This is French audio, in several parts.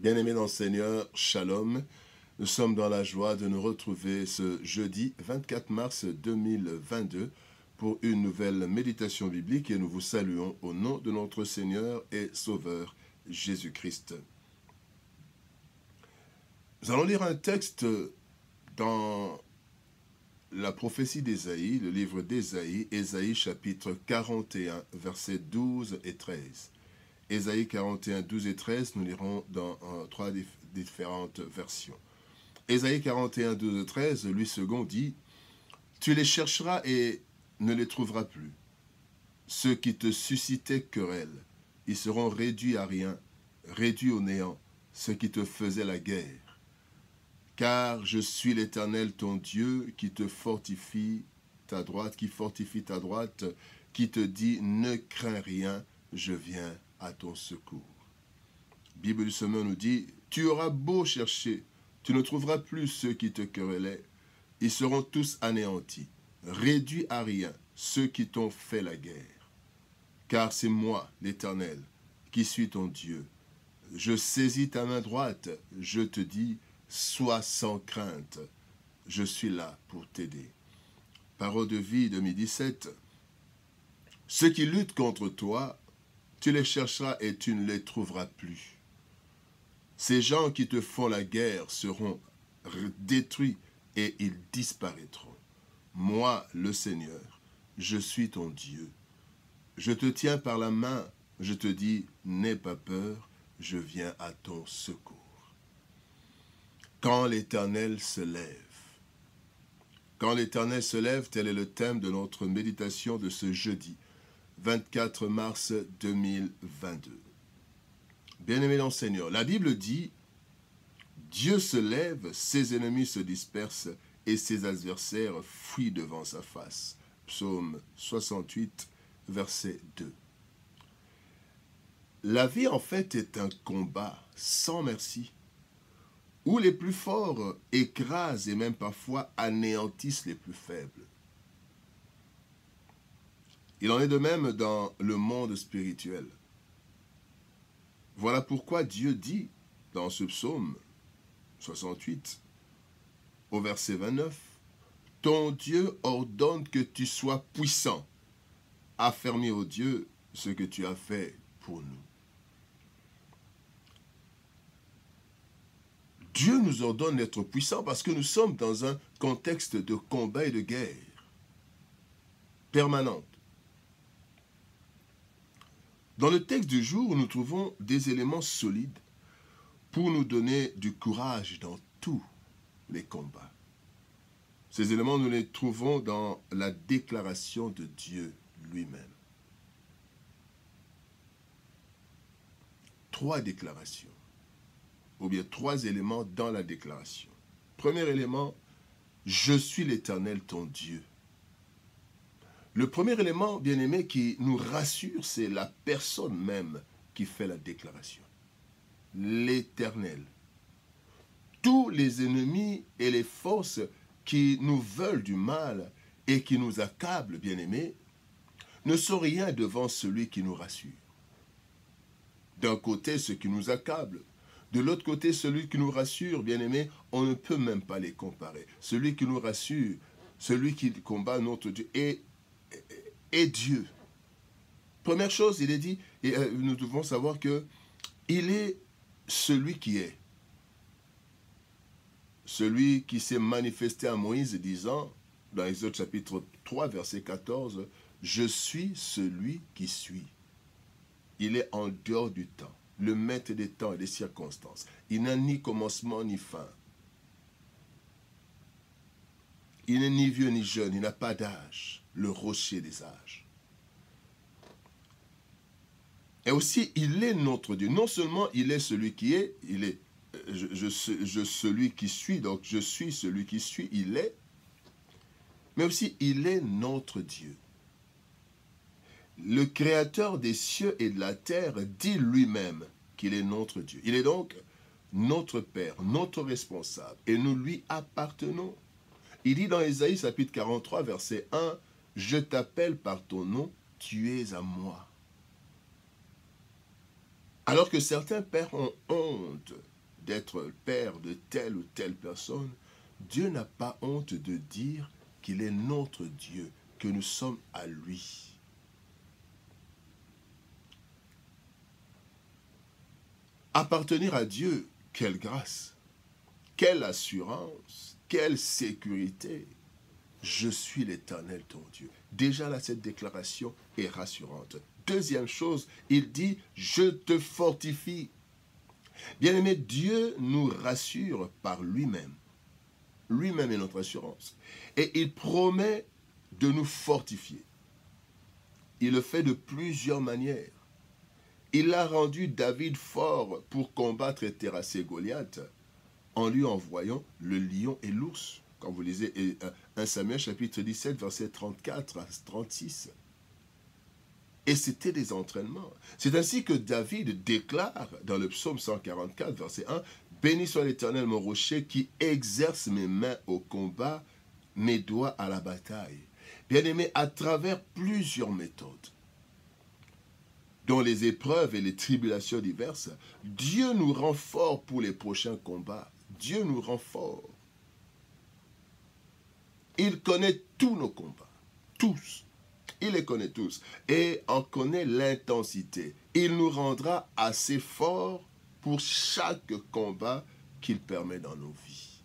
Bien-aimés dans le Seigneur, Shalom. Nous sommes dans la joie de nous retrouver ce jeudi 24 mars 2022 pour une nouvelle méditation biblique et nous vous saluons au nom de notre Seigneur et Sauveur Jésus-Christ. Nous allons lire un texte dans la prophétie d'Ésaïe, le livre d'Ésaïe, Ésaïe chapitre 41, versets 12 et 13. Ésaïe 41, 12 et 13, nous lirons dans trois différentes versions. Ésaïe 41, 12 et 13, lui second dit « Tu les chercheras et ne les trouveras plus. Ceux qui te suscitaient querelle, ils seront réduits à rien, réduits au néant, ceux qui te faisaient la guerre. Car je suis l'Éternel ton Dieu qui te fortifie ta droite, qui fortifie ta droite, qui te dit « Ne crains rien, je viens à ton secours. » Bible du Semeur nous dit « Tu auras beau chercher, tu ne trouveras plus ceux qui te querellaient. Ils seront tous anéantis, réduits à rien, ceux qui t'ont fait la guerre. Car c'est moi, l'Éternel, qui suis ton Dieu. Je saisis ta main droite, je te dis, sois sans crainte. Je suis là pour t'aider. » Parole de vie 2017. Ceux qui luttent contre toi, tu les chercheras et tu ne les trouveras plus. Ces gens qui te font la guerre seront détruits et ils disparaîtront. Moi, le Seigneur, je suis ton Dieu. Je te tiens par la main, je te dis, n'aie pas peur, je viens à ton secours. Quand l'Éternel se lève. Quand l'Éternel se lève, tel est le thème de notre méditation de ce jeudi, 24 mars 2022. Bien-aimés dans le Seigneur, la Bible dit « Dieu se lève, ses ennemis se dispersent et ses adversaires fuient devant sa face. » Psaume 68, verset 2. La vie en fait est un combat sans merci, où les plus forts écrasent et même parfois anéantissent les plus faibles. Il en est de même dans le monde spirituel. Voilà pourquoi Dieu dit dans ce psaume 68, au verset 29, « Ton Dieu ordonne que tu sois puissant, affermis, ô Dieu, ce que tu as fait pour nous. » Dieu nous ordonne d'être puissants parce que nous sommes dans un contexte de combat et de guerre permanente. Dans le texte du jour, nous trouvons des éléments solides pour nous donner du courage dans tous les combats. Ces éléments, nous les trouvons dans la déclaration de Dieu lui-même. Trois déclarations, ou bien trois éléments dans la déclaration. Premier élément, je suis l'Éternel ton Dieu. Le premier élément, bien-aimé, qui nous rassure, c'est la personne même qui fait la déclaration. L'Éternel. Tous les ennemis et les forces qui nous veulent du mal et qui nous accablent, bien-aimés, ne sont rien devant celui qui nous rassure. D'un côté, ceux qui nous accablent. De l'autre côté, celui qui nous rassure, bien-aimés, on ne peut même pas les comparer. Celui qui nous rassure, celui qui combat notre Dieu est Dieu. Première chose, il est dit, et nous devons savoir que il est celui qui est. Celui qui s'est manifesté à Moïse disant, dans Exode chapitre 3, verset 14, « Je suis celui qui suis. » Il est en dehors du temps, le maître des temps et des circonstances. Il n'a ni commencement ni fin. Il n'est ni vieux ni jeune, il n'a pas d'âge, le rocher des âges. Et aussi, il est notre Dieu. Non seulement il est celui qui est, il est celui qui suis, donc je suis celui qui suis, il est, mais aussi il est notre Dieu. Le Créateur des cieux et de la terre dit lui-même qu'il est notre Dieu. Il est donc notre Père, notre responsable, et nous lui appartenons. Il dit dans Ésaïe chapitre 43, verset 1, « Je t'appelle par ton nom, tu es à moi. » Alors que certains pères ont honte d'être père de telle ou telle personne, Dieu n'a pas honte de dire qu'il est notre Dieu, que nous sommes à lui. Appartenir à Dieu, quelle grâce, quelle assurance, quelle sécurité. Je suis l'Éternel ton Dieu. Déjà là, cette déclaration est rassurante. Deuxième chose, il dit, je te fortifie. Bien-aimé, Dieu nous rassure par lui-même. Lui-même est notre assurance. Et il promet de nous fortifier. Il le fait de plusieurs manières. Il a rendu David fort pour combattre et terrasser Goliath en lui envoyant le lion et l'ours. Quand vous lisez 1 Samuel chapitre 17, versets 34 à 36. Et c'était des entraînements. C'est ainsi que David déclare dans le psaume 144, verset 1, « Béni soit l'Éternel mon rocher qui exerce mes mains au combat, mes doigts à la bataille. » Bien-aimé, à travers plusieurs méthodes, dont les épreuves et les tribulations diverses, Dieu nous rend forts pour les prochains combats. Dieu nous rend forts. Il connaît tous nos combats, tous. Il les connaît tous et en connaît l'intensité. Il nous rendra assez forts pour chaque combat qu'il permet dans nos vies.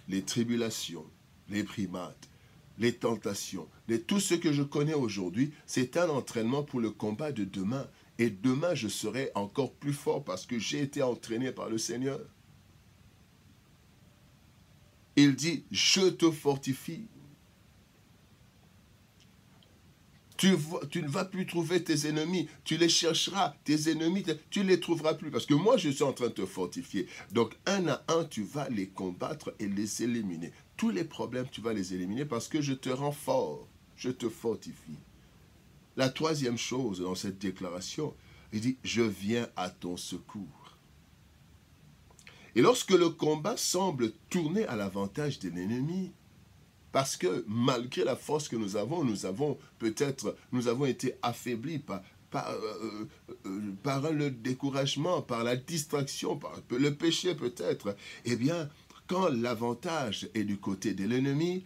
Les tribulations, les primates, les tentations, tout ce que je connais aujourd'hui, c'est un entraînement pour le combat de demain. Et demain, je serai encore plus fort parce que j'ai été entraîné par le Seigneur. Il dit, je te fortifie. Tu ne vas plus trouver tes ennemis, tu les chercheras, tes ennemis, tu ne les trouveras plus. Parce que moi, je suis en train de te fortifier. Donc, un à un, tu vas les combattre et les éliminer. Tous les problèmes, tu vas les éliminer parce que je te rends fort, je te fortifie. La troisième chose dans cette déclaration, il dit, je viens à ton secours. Et lorsque le combat semble tourner à l'avantage de l'ennemi, parce que malgré la force que nous avons été affaiblis par le découragement, par la distraction, par le péché peut-être. Eh bien, quand l'avantage est du côté de l'ennemi,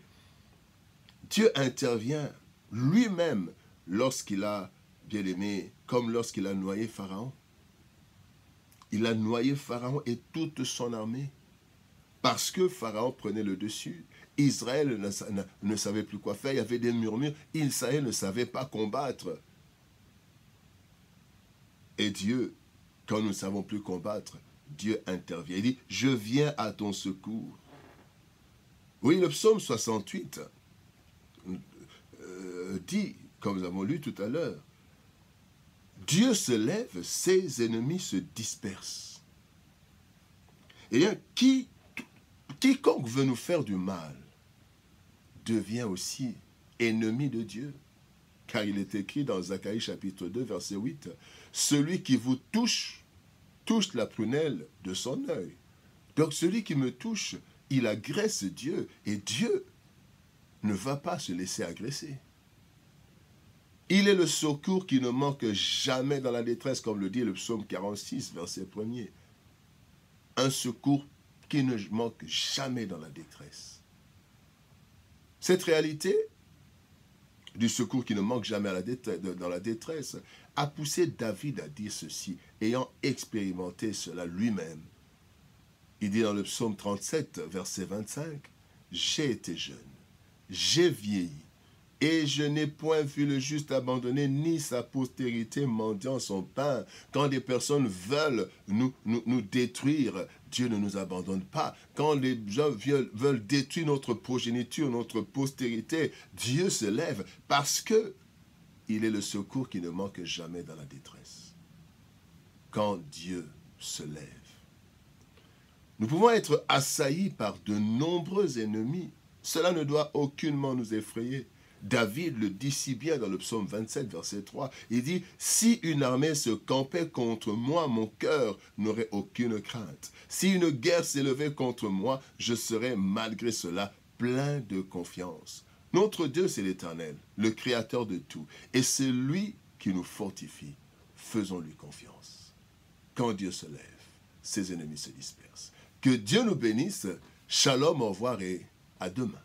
Dieu intervient lui-même lorsqu'il a, bien aimé, comme lorsqu'il a noyé Pharaon. Il a noyé Pharaon et toute son armée. Parce que Pharaon prenait le dessus. Israël ne savait plus quoi faire. Il y avait des murmures. Israël ne savait pas combattre. Et Dieu, quand nous ne savons plus combattre, Dieu intervient. Il dit, je viens à ton secours. Oui, le psaume 68 dit, comme nous avons lu tout à l'heure, Dieu se lève, ses ennemis se dispersent. Eh bien, quiconque veut nous faire du mal devient aussi ennemi de Dieu. Car il est écrit dans Zacharie chapitre 2, verset 8, « Celui qui vous touche, touche la prunelle de son œil. » Donc celui qui me touche, il agresse Dieu. Et Dieu ne va pas se laisser agresser. Il est le secours qui ne manque jamais dans la détresse, comme le dit le psaume 46, verset 1er. Un secours qui ne manque jamais dans la détresse. Cette réalité du secours qui ne manque jamais dans la détresse a poussé David à dire ceci, ayant expérimenté cela lui-même. Il dit dans le psaume 37, verset 25, « J'ai été jeune, j'ai vieilli, et je n'ai point vu le juste abandonné, ni sa postérité mendiant son pain. » Quand des personnes veulent nous détruire, Dieu ne nous abandonne pas. Quand les gens veulent détruire notre progéniture, notre postérité, Dieu se lève parce que il est le secours qui ne manque jamais dans la détresse. Quand Dieu se lève. Nous pouvons être assaillis par de nombreux ennemis. Cela ne doit aucunement nous effrayer. David le dit si bien dans le psaume 27, verset 3. Il dit, « Si une armée se campait contre moi, mon cœur n'aurait aucune crainte. Si une guerre s'élevait contre moi, je serais malgré cela plein de confiance. » Notre Dieu, c'est l'Éternel, le Créateur de tout. Et c'est lui qui nous fortifie. Faisons-lui confiance. Quand Dieu se lève, ses ennemis se dispersent. Que Dieu nous bénisse. Shalom, au revoir et à demain.